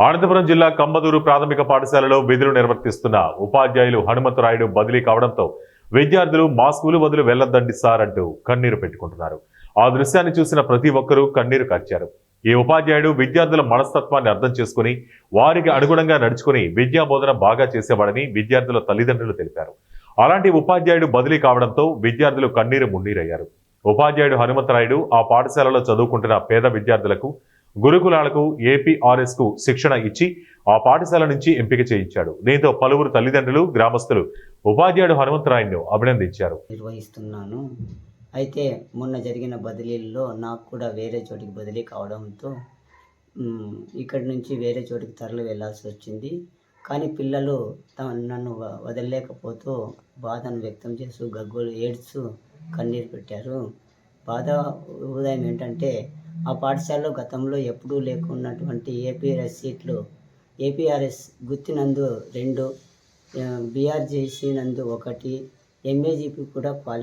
అనంతపురం జిల్లా కంబదూరు ప్రాథమిక పాఠశాలలో విధులు నిర్వర్తిస్తున్న ఉపాధ్యాయులు హనుమంతరాయుడు బదిలీ కావడంతో విద్యార్థులు మా స్కూలు వదిలి వెళ్లొద్దండి సార్ అంటూ కన్నీరు పెట్టుకుంటున్నారు. ఆ దృశ్యాన్ని చూసిన ప్రతి ఒక్కరూ కన్నీరు కార్చారు. ఈ ఉపాధ్యాయుడు విద్యార్థుల మనస్తత్వాన్ని అర్థం చేసుకుని వారికి అనుగుణంగా నడుచుకుని విద్యా బోధన బాగా చేసేవాడని విద్యార్థుల తల్లిదండ్రులు తెలిపారు. అలాంటి ఉపాధ్యాయుడు బదిలీ కావడంతో విద్యార్థులు కన్నీరు మున్నీరయ్యారు. ఉపాధ్యాయుడు హనుమంతరాయుడు ఆ పాఠశాలలో చదువుకుంటున్న పేద విద్యార్థులకు గురుకులాలకు ఏపీఆర్ఎస్ కు శిక్షణ ఇచ్చి ఆ పాఠశాల నుంచి ఎంపిక చేయించాడు. దీంతో పలువురు తల్లిదండ్రులు గ్రామస్తులు ఉపాధ్యాయుడు హనుమంతరాయుడును అభినందించారు. నిర్వహిస్తున్నాను. అయితే మొన్న జరిగిన బదిలీల్లో నాకు కూడా వేరే చోటికి బదిలీ కావడంతో ఇక్కడి నుంచి వేరే చోటికి తరలి వెళ్ళాల్సి వచ్చింది. కానీ పిల్లలు నన్ను వదలలేకపోతూ బాధను వ్యక్తం చేస్తూ గగ్గోలు ఏడ్చు కన్నీరు పెట్టారు. బాధ ఉదయం ఏంటంటే ఆ పాఠశాలలో గతంలో ఎప్పుడూ లేకున్నటువంటి ఏపీఆర్ఎస్ సీట్లు ఏపీఆర్ఎస్ గుర్తినందు 2, బీఆర్జేసీ నందు 1, ఎంఏజీపీ కూడా క్వాలిఫై